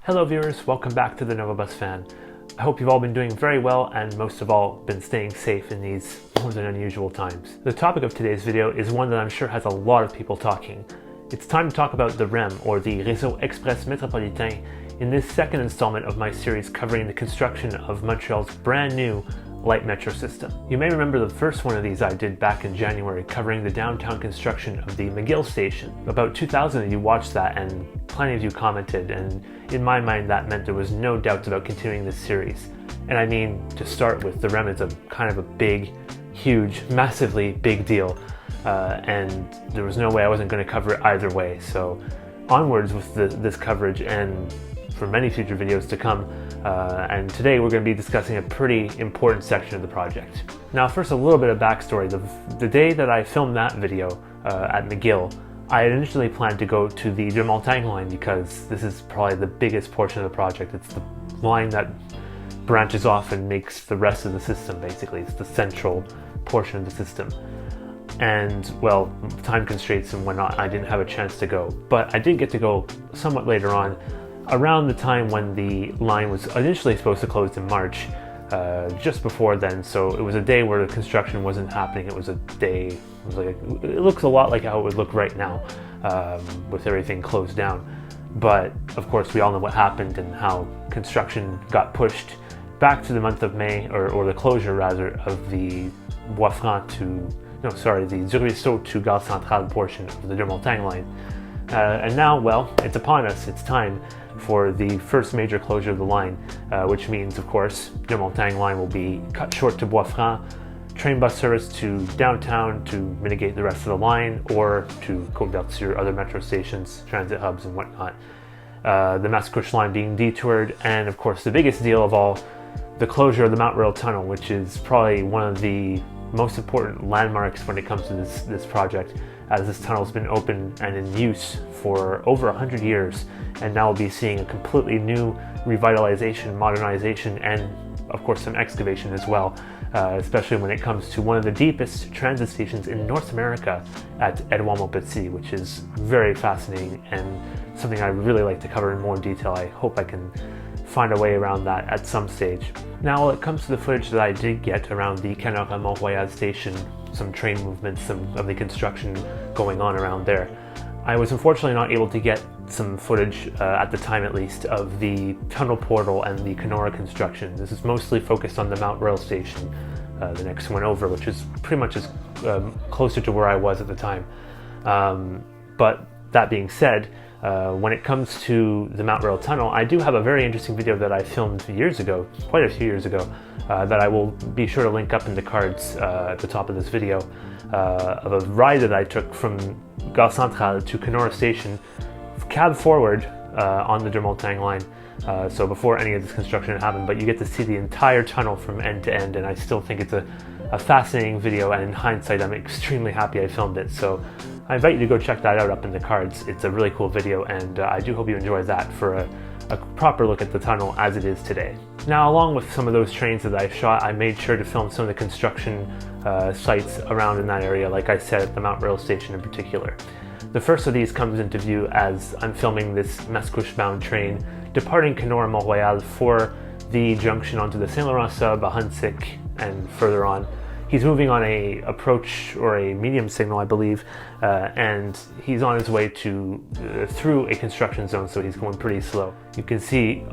Hello viewers, welcome back to the Novabus Fan. I hope you've all been doing very well and most of all been staying safe in these more than unusual times. The topic of today's video is one that I'm sure has a lot of people talking. It's time to talk about the REM, or the Réseau Express métropolitain, in this second installment of my series covering the construction of Montreal's brand new light metro system. You may remember the first one of these I did back in January, covering the downtown construction of the McGill station. About 2,000 of you watched that and plenty of you commented, and in my mind that meant there was no doubt about continuing this series. And I mean, to start with, the REM is a kind of a big, huge, massively big deal, and there was no way I wasn't going to cover it either way. So onwards with this coverage, and for many future videos to come, and today we're going to be discussing a pretty important section of the project. Now first, a little bit of backstory. The day that I filmed that video at McGill, I had initially planned to go to the Deux-Montagnes line because this is probably the biggest portion of the project. It's the line that branches off and makes the rest of the system, basically. It's the central portion of the system. And well, time constraints and whatnot, I didn't have a chance to go. But I did get to go somewhat later on, around the time when the line was initially supposed to close in March, just before then. So it was a day where the construction wasn't happening. It was a day, it looks a lot like how it would look right now, with everything closed down. But of course we all know what happened and how construction got pushed back to the month of May, or the closure rather, of the the Ruisseau to Gare Centrale portion of the Deux-Montagnes line. And now, well, it's upon us. It's time for the first major closure of the line, which means, of course, Deux-Montagnes line will be cut short to Bois-Franc, train bus service to downtown to mitigate the rest of the line, or to commuter other metro stations, transit hubs and whatnot. The Mascouche line being detoured, and of course the biggest deal of all, the closure of the Mont-Royal tunnel, which is probably one of the most important landmarks when it comes to this project, as this tunnel's been open and in use for over 100 years, and now we'll be seeing a completely new revitalization, modernization, and of course some excavation as well, especially when it comes to one of the deepest transit stations in North America at Edouard-Montpetit, which is very fascinating and something I really like to cover in more detail. I hope I can find a way around that at some stage. Now, when it comes to the footage that I did get around the Canora Mont-Royal station, some train movements, some of the construction going on around there, I was unfortunately not able to get some footage, at the time at least, of the tunnel portal and the Canora construction. This is mostly focused on the Mont-Royal station, the next one over, which is pretty much as closer to where I was at the time. But that being said, when it comes to the Mont-Royal tunnel, I do have a very interesting video that I filmed years ago, quite a few years ago, that I will be sure to link up in the cards at the top of this video, of a ride that I took from Gare Centrale to Canora station, cab forward, on the Deux-Montagnes line, so before any of this construction happened, but you get to see the entire tunnel from end to end, and I still think it's a fascinating video, and in hindsight I'm extremely happy I filmed it. So I invite you to go check that out up in the cards. It's a really cool video, and I do hope you enjoy that for a proper look at the tunnel as it is today. Now, along with some of those trains that I shot, I made sure to film some of the construction sites around in that area, like I said, at the Mont-Royal station in particular. The first of these comes into view as I'm filming this Mascouche bound train departing Canora Mont-Royal for the junction onto the Saint Laurent sub, a Huntsic, and further on. He's moving on a approach or a medium signal, I believe, and he's on his way to through a construction zone, so he's going pretty slow. You can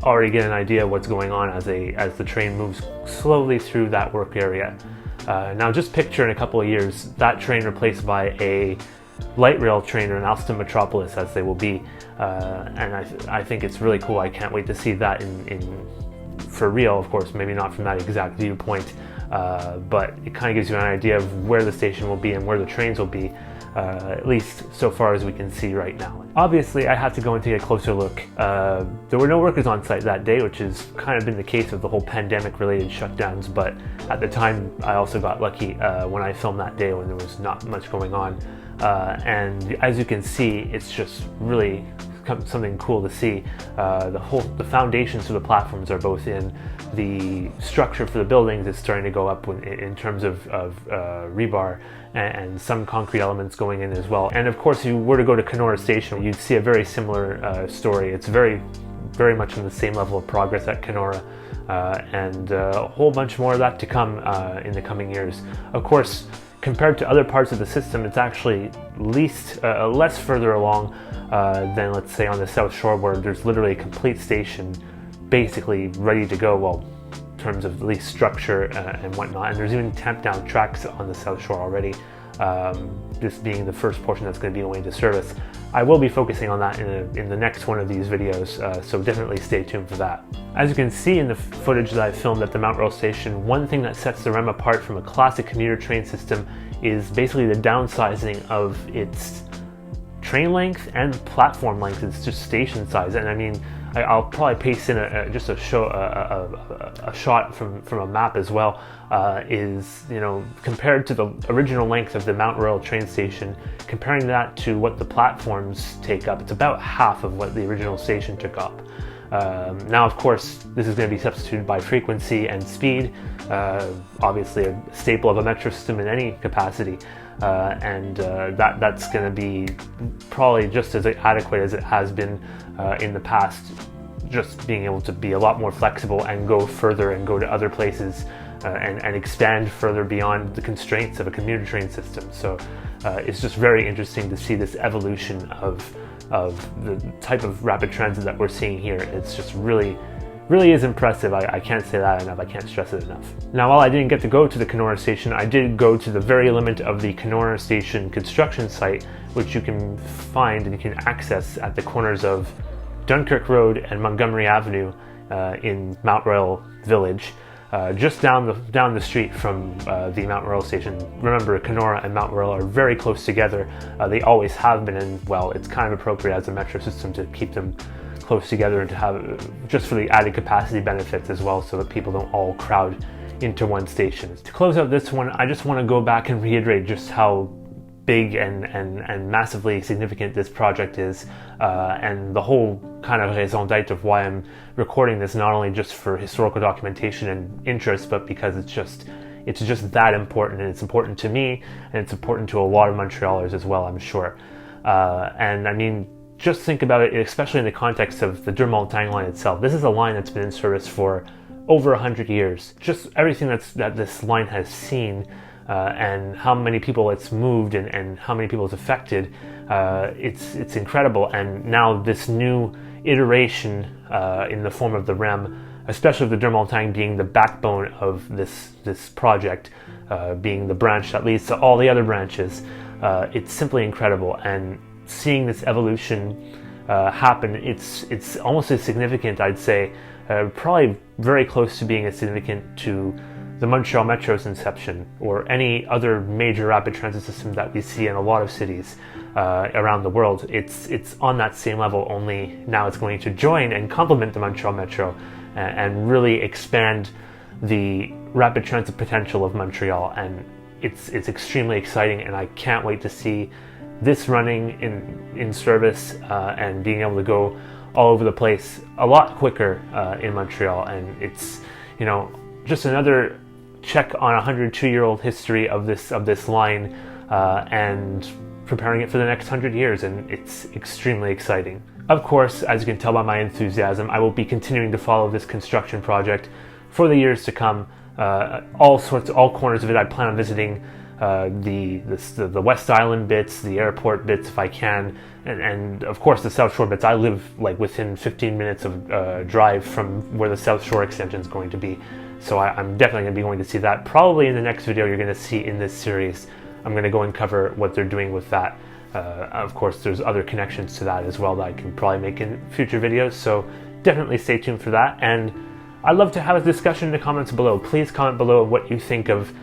already get an idea of what's going on as the train moves slowly through that work area. Now just picture in a couple of years that train replaced by a light rail train, or an Alstom Metropolis as they will be, and I think it's really cool. I can't wait to see that in for real, of course, maybe not from that exact viewpoint, but it kind of gives you an idea of where the station will be and where the trains will be, at least so far as we can see right now. Obviously, I had to go and take a closer look. There were no workers on site that day, which has kind of been the case of the whole pandemic-related shutdowns, but at the time I also got lucky when I filmed that day when there was not much going on. And as you can see, it's just really something cool to see. The foundations for the platforms are both in. The structure for the buildings is starting to go up in terms of rebar, and some concrete elements going in as well. And of course, if you were to go to Canora station, you'd see a very similar story. It's very very much on the same level of progress at Canora, and a whole bunch more of that to come in the coming years. Of course, compared to other parts of the system, it's actually less further along than, let's say, on the South Shore, where there's literally a complete station basically ready to go, well, in terms of at least structure and whatnot. And there's even tamped down tracks on the South Shore already, this being the first portion that's going to be going into service. I will be focusing on that in the next one of these videos, so definitely stay tuned for that. As you can see in the footage that I filmed at the Mont-Royal station, one thing that sets the REM apart from a classic commuter train system is basically the downsizing of its train length and platform length. It's just station size, and I mean, I'll probably paste in just a shot from a map as well. Is, you know, compared to the original length of the Mont-Royal train station, comparing that to what the platforms take up, it's about half of what the original station took up. Now, of course, this is going to be substituted by frequency and speed, obviously a staple of a metro system in any capacity, and that's going to be probably just as adequate as it has been in the past, just being able to be a lot more flexible and go further and go to other places and expand further beyond the constraints of a commuter train system. So it's just very interesting to see this evolution of the type of rapid transit that we're seeing here. It's just really is impressive. I can't say that enough. I can't stress it enough. Now, while I didn't get to go to the Canora station, I did go to the very limit of the Canora station construction site, which you can find and you can access at the corners of Dunkirk Road and Montgomery Avenue in Mont-Royal Village, just down the street from the Mont-Royal station. Remember, Canora and Mont-Royal are very close together. They always have been, and well, it's kind of appropriate as a metro system to keep them close together and to have, just for the added capacity benefits as well, so that people don't all crowd into one station. To close out this one, I just want to go back and reiterate just how big and massively significant this project is, and the whole kind of raison d'être of why I'm recording this, not only just for historical documentation and interest, but because it's just that important, and it's important to me, and it's important to a lot of Montrealers as well, I'm sure. And I mean, just think about it, especially in the context of the Deux-Montagnes line itself. This is a line that's been in service for over 100 years. Just everything that this line has seen, and how many people it's moved and how many people it's affected, it's incredible. And now this new iteration in the form of the REM, especially with the Deux-Montagnes being the backbone of this project, being the branch that leads to all the other branches, it's simply incredible. And seeing this evolution happen, it's almost as significant, I'd say, probably very close to being as significant to the Montreal Metro's inception, or any other major rapid transit system that we see in a lot of cities around the world. It's on that same level, only now it's going to join and complement the Montreal Metro and really expand the rapid transit potential of Montreal. And it's extremely exciting, and I can't wait to see this running in service and being able to go all over the place a lot quicker in Montreal. And it's, you know, just another check on a 102-year-old history of this line, and preparing it for the next 100 years, and it's extremely exciting. Of course, as you can tell by my enthusiasm, I will be continuing to follow this construction project for the years to come. All corners of it I plan on visiting, the West Island bits, the airport bits if I can, and of course the South Shore bits. I live like within 15 minutes of drive from where the South Shore extension is going to be. So I'm definitely going to be going to see that. Probably in the next video you're going to see in this series, I'm going to go and cover what they're doing with that. Of course, there's other connections to that as well that I can probably make in future videos, so definitely stay tuned for that. And I'd love to have a discussion in the comments below. Please comment below what you think of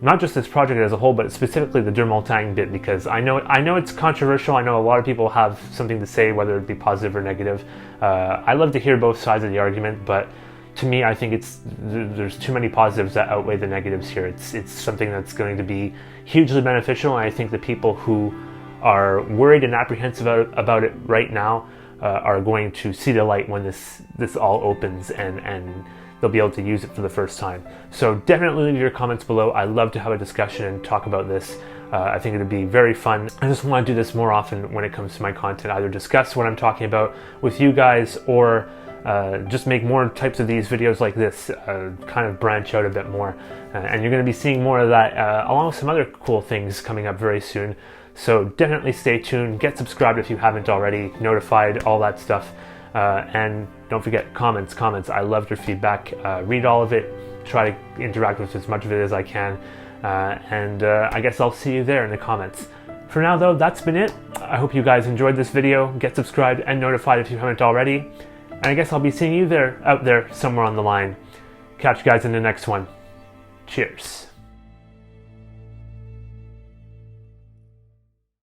not just this project as a whole, but specifically the Deux-Montagnes bit, because I know it's controversial. I know a lot of people have something to say, whether it be positive or negative. I love to hear both sides of the argument, but to me, I think there's too many positives that outweigh the negatives here. It's something that's going to be hugely beneficial, and I think the people who are worried and apprehensive about it right now are going to see the light when this all opens, and they'll be able to use it for the first time. So definitely leave your comments below. I love to have a discussion and talk about this. I think it'd be very fun. I just want to do this more often when it comes to my content, either discuss what I'm talking about with you guys, or just make more types of these videos like this, kind of branch out a bit more. And you're going to be seeing more of that along with some other cool things coming up very soon. So definitely stay tuned, get subscribed if you haven't already, notified, all that stuff. And don't forget comments. I loved your feedback. Read all of it, try to interact with as much of it as I can. And I guess I'll see you there in the comments. For now though, that's been it. I hope you guys enjoyed this video. Get subscribed and notified if you haven't already. And I guess I'll be seeing you out there somewhere on the line. Catch you guys in the next one. Cheers.